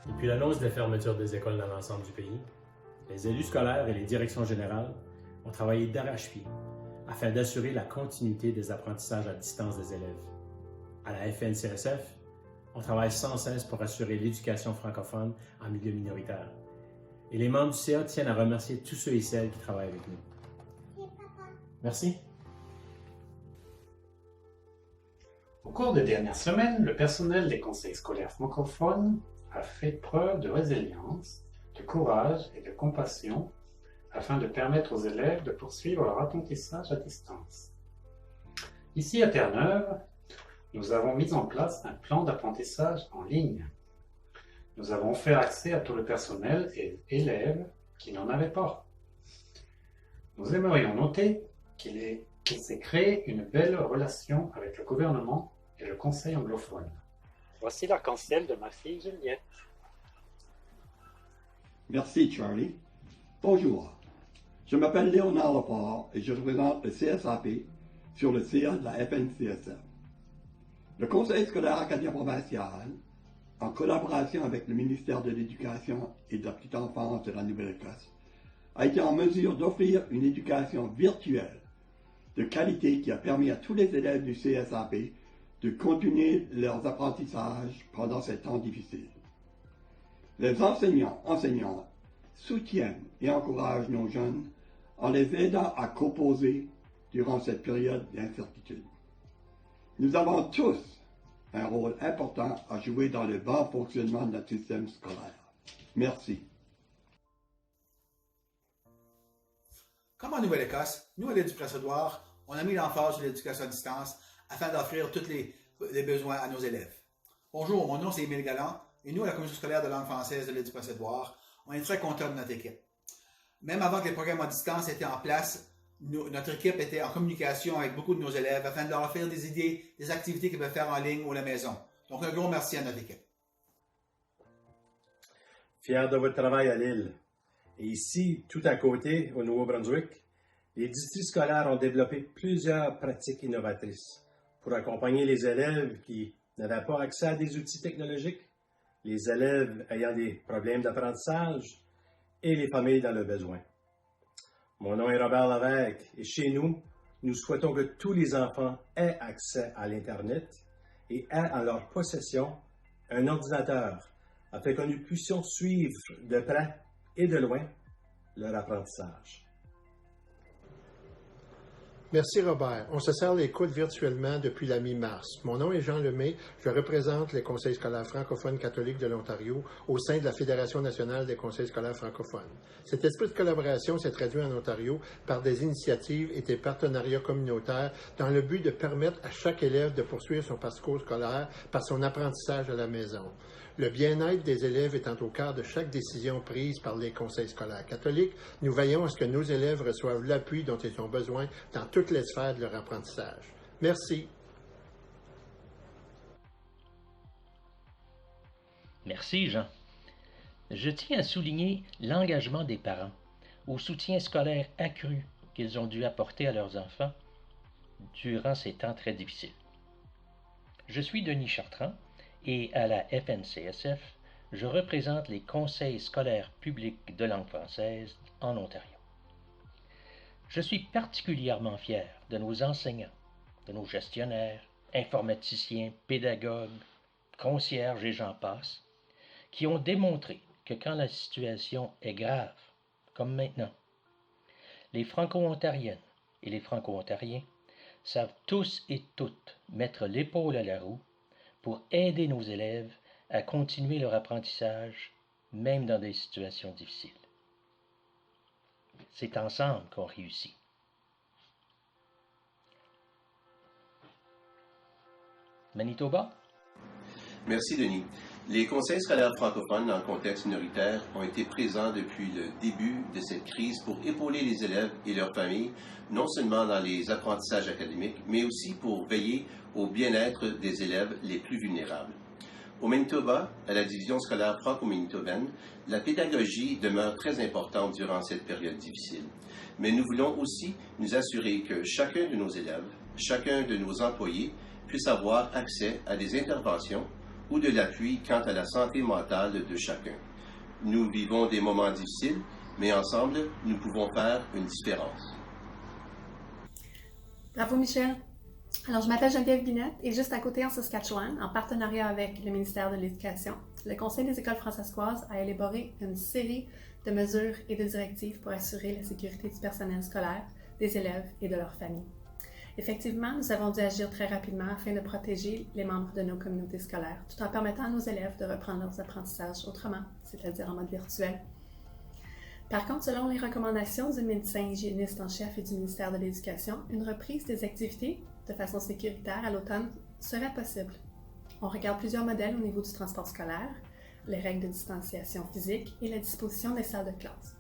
Depuis l'annonce des fermetures des écoles dans l'ensemble du pays, les élus scolaires et les directions générales ont travaillé d'arrache-pied afin d'assurer la continuité des apprentissages à distance des élèves. À la FNCSF, on travaille sans cesse pour assurer l'éducation francophone en milieu minoritaire. Et les membres du CA tiennent à remercier tous ceux et celles qui travaillent avec nous. Merci. Au cours des dernières semaines, le personnel des conseils scolaires francophones a fait preuve de résilience, de courage et de compassion afin de permettre aux élèves de poursuivre leur apprentissage à distance. Ici à Terre-Neuve, nous avons mis en place un plan d'apprentissage en ligne. Nous avons offert accès à tout le personnel et élèves qui n'en avaient pas. Nous aimerions noter qu'il s'est créé une belle relation avec le gouvernement et le conseil anglophone. Voici l'arc-en-ciel de ma fille Juliette. Merci Charlie. Bonjour, je m'appelle Léonard Leport et je représente le CSAP sur le CA de la FNCSF. Le Conseil scolaire acadien provincial, en collaboration avec le ministère de l'Éducation et de la Petite Enfance de la Nouvelle-Écosse, a été en mesure d'offrir une éducation virtuelle de qualité qui a permis à tous les élèves du CSAP de continuer leurs apprentissages pendant ces temps difficiles. Les enseignants soutiennent et encouragent nos jeunes en les aidant à composer durant cette période d'incertitude. Nous avons tous un rôle important à jouer dans le bon fonctionnement de notre système scolaire. Merci. Comme en Nouvelle-Écosse, nous, à l'Éducation-Édouard, on a mis l'emphase sur l'éducation à distance afin d'offrir tous les besoins à nos élèves. Bonjour, mon nom c'est Émile Galland et nous, à la Commission scolaire de langue française de l'Éducation-Édouard, on est très contents de notre équipe. Même avant que les programmes à distance étaient en place, notre équipe était en communication avec beaucoup de nos élèves afin de leur offrir des idées, des activités qu'ils peuvent faire en ligne ou à la maison. Donc, un gros merci à notre équipe. Fier de votre travail à Lille. Et ici, tout à côté, au Nouveau-Brunswick, les districts scolaires ont développé plusieurs pratiques innovatrices pour accompagner les élèves qui n'avaient pas accès à des outils technologiques, les élèves ayant des problèmes d'apprentissage et les familles dans le besoin. Mon nom est Robert Lévesque et chez nous, nous souhaitons que tous les enfants aient accès à l'Internet et aient en leur possession un ordinateur afin que nous puissions suivre de près et de loin leur apprentissage. Merci Robert. On se serre les coudes virtuellement depuis la mi-mars. Mon nom est Jean Lemay. Je représente les conseils scolaires francophones catholiques de l'Ontario au sein de la Fédération nationale des conseils scolaires francophones. Cet esprit de collaboration s'est traduit en Ontario par des initiatives et des partenariats communautaires dans le but de permettre à chaque élève de poursuivre son parcours scolaire par son apprentissage à la maison. Le bien-être des élèves étant au cœur de chaque décision prise par les conseils scolaires catholiques, nous veillons à ce que nos élèves reçoivent l'appui dont ils ont besoin dans toutes les sphères de leur apprentissage. Merci. Merci, Jean. Je tiens à souligner l'engagement des parents au soutien scolaire accru qu'ils ont dû apporter à leurs enfants durant ces temps très difficiles. Je suis Denis Chartrand et à la FNCSF, je représente les conseils scolaires publics de langue française en Ontario. Je suis particulièrement fier de nos enseignants, de nos gestionnaires, informaticiens, pédagogues, concierges et j'en passe, qui ont démontré que quand la situation est grave, comme maintenant, les Franco-Ontariennes et les Franco-Ontariens savent tous et toutes mettre l'épaule à la roue pour aider nos élèves à continuer leur apprentissage, même dans des situations difficiles. C'est ensemble qu'on réussit. Manitoba? Merci, Denis. Les conseils scolaires francophones dans le contexte minoritaire ont été présents depuis le début de cette crise pour épauler les élèves et leurs familles, non seulement dans les apprentissages académiques, mais aussi pour veiller au bien-être des élèves les plus vulnérables. Au Manitoba, à la division scolaire franco-manitobaine, la pédagogie demeure très importante durant cette période difficile. Mais nous voulons aussi nous assurer que chacun de nos élèves, chacun de nos employés puisse avoir accès à des interventions ou de l'appui quant à la santé mentale de chacun. Nous vivons des moments difficiles, mais ensemble, nous pouvons faire une différence. Bravo Michel. Alors, je m'appelle Geneviève Guinette et juste à côté en Saskatchewan, en partenariat avec le ministère de l'Éducation, le Conseil des écoles francescoises a élaboré une série de mesures et de directives pour assurer la sécurité du personnel scolaire, des élèves et de leurs familles. Effectivement, nous avons dû agir très rapidement afin de protéger les membres de nos communautés scolaires, tout en permettant à nos élèves de reprendre leurs apprentissages autrement, c'est-à-dire en mode virtuel. Par contre, selon les recommandations du médecin hygiéniste en chef et du ministère de l'Éducation, une reprise des activités de façon sécuritaire à l'automne serait possible. On regarde plusieurs modèles au niveau du transport scolaire, les règles de distanciation physique et la disposition des salles de classe.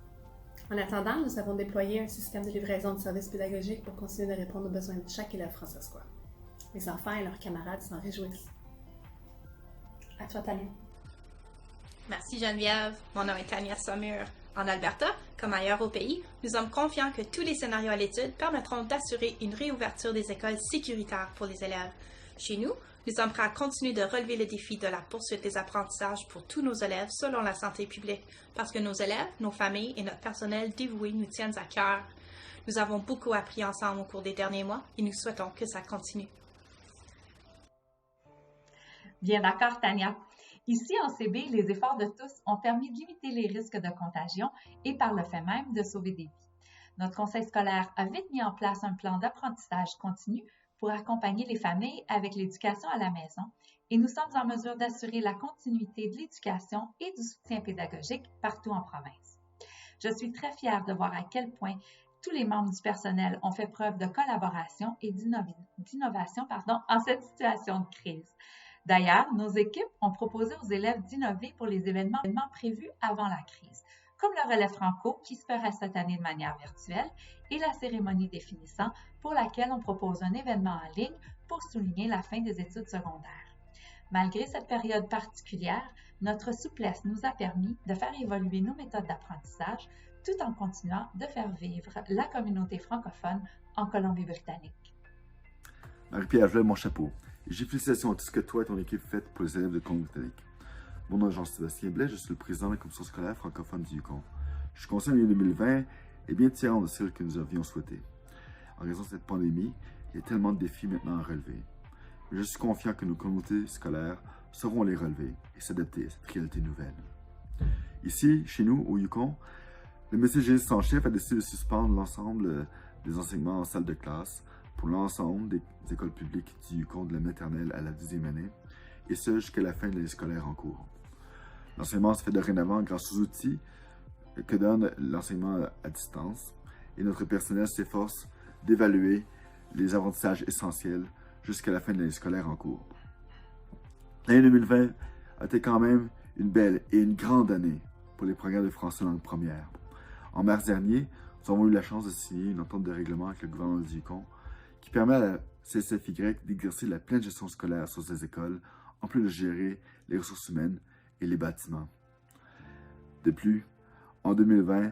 En attendant, nous avons déployé un système de livraison de services pédagogiques pour continuer de répondre aux besoins de chaque élève francescois. Les enfants et leurs camarades s'en réjouissent. À toi, Tania. Merci Geneviève. Mon nom est Tania Saumur. En Alberta, comme ailleurs au pays, nous sommes confiants que tous les scénarios à l'étude permettront d'assurer une réouverture des écoles sécuritaires pour les élèves. Chez nous, nous sommes prêts à continuer de relever le défi de la poursuite des apprentissages pour tous nos élèves selon la santé publique, parce que nos élèves, nos familles et notre personnel dévoué nous tiennent à cœur. Nous avons beaucoup appris ensemble au cours des derniers mois et nous souhaitons que ça continue. Bien d'accord, Tania. Ici, en CB, les efforts de tous ont permis de limiter les risques de contagion et par le fait même de sauver des vies. Notre conseil scolaire a vite mis en place un plan d'apprentissage continu pour accompagner les familles avec l'éducation à la maison et nous sommes en mesure d'assurer la continuité de l'éducation et du soutien pédagogique partout en province. Je suis très fière de voir à quel point tous les membres du personnel ont fait preuve de collaboration et d'innovation en cette situation de crise. D'ailleurs, nos équipes ont proposé aux élèves d'innover pour les événements prévus avant la crise, comme le relais franco qui se fera cette année de manière virtuelle et la cérémonie des finissants pour laquelle on propose un événement en ligne pour souligner la fin des études secondaires. Malgré cette période particulière, notre souplesse nous a permis de faire évoluer nos méthodes d'apprentissage tout en continuant de faire vivre la communauté francophone en Colombie-Britannique. Marie-Pierre, je lève mon chapeau. J'ai félicitations à tout ce que toi et ton équipe faites pour les élèves de Colombie-Britannique. Mon nom est Jean-Sébastien Blais, je suis le président de la commission scolaire francophone du Yukon. Je suis conscient que l'année 2020 est bien différente de celle que nous avions souhaitée. En raison de cette pandémie, il y a tellement de défis maintenant à relever. Mais je suis confiant que nos communautés scolaires sauront les relever et s'adapter à cette réalité nouvelle. Ici, chez nous, au Yukon, le médecin hygiéniste en chef a décidé de suspendre l'ensemble des enseignements en salle de classe pour l'ensemble des écoles publiques du Yukon de la maternelle à la 10e année, et ce jusqu'à la fin de l'année scolaire en cours. L'enseignement se fait dorénavant grâce aux outils que donne l'enseignement à distance, et notre personnel s'efforce d'évaluer les apprentissages essentiels jusqu'à la fin de l'année scolaire en cours. L'année 2020 a été quand même une belle et une grande année pour les programmes de français langue première. En mars dernier, nous avons eu la chance de signer une entente de règlement avec le gouvernement du Yukon qui permet à la CSFY d'exercer la pleine gestion scolaire sur ces écoles, en plus de gérer les ressources humaines et les bâtiments. De plus, en 2020,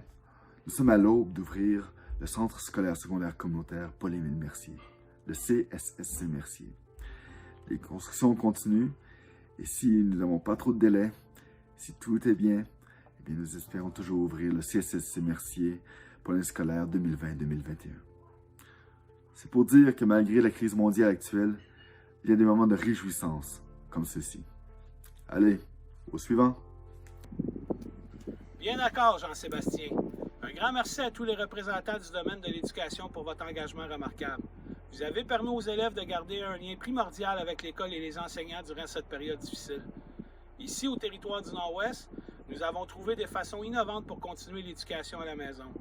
nous sommes à l'aube d'ouvrir le Centre scolaire secondaire communautaire Paul-Émile Mercier, le CSSC Mercier. Les constructions continuent et si nous n'avons pas trop de délai, si tout est bien, eh bien nous espérons toujours ouvrir le CSSC Mercier pour l'année scolaire 2020-2021. C'est pour dire que malgré la crise mondiale actuelle, il y a des moments de réjouissance comme ceux-ci. Allez, au suivant. Bien d'accord, Jean-Sébastien. Un grand merci à tous les représentants du domaine de l'éducation pour votre engagement remarquable. Vous avez permis aux élèves de garder un lien primordial avec l'école et les enseignants durant cette période difficile. Ici, au territoire du Nord-Ouest, nous avons trouvé des façons innovantes pour continuer l'éducation à la maison.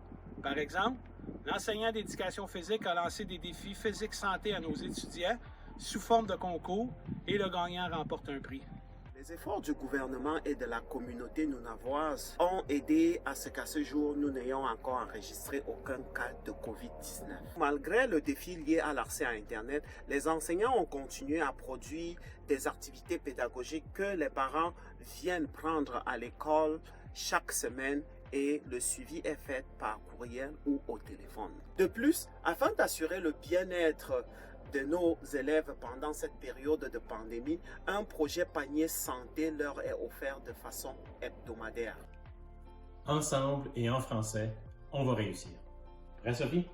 Par exemple, l'enseignant d'éducation physique a lancé des défis physique-santé à nos étudiants sous forme de concours et le gagnant remporte un prix. Les efforts du gouvernement et de la communauté nunavoise ont aidé à ce qu'à ce jour, nous n'ayons encore enregistré aucun cas de COVID-19. Malgré le défi lié à l'accès à Internet, les enseignants ont continué à produire des activités pédagogiques que les parents viennent prendre à l'école chaque semaine et le suivi est fait par courriel ou au téléphone. De plus, afin d'assurer le bien-être de nos élèves pendant cette période de pandémie, un projet panier santé leur est offert de façon hebdomadaire. Ensemble et en français, on va réussir. Vrai, Sophie?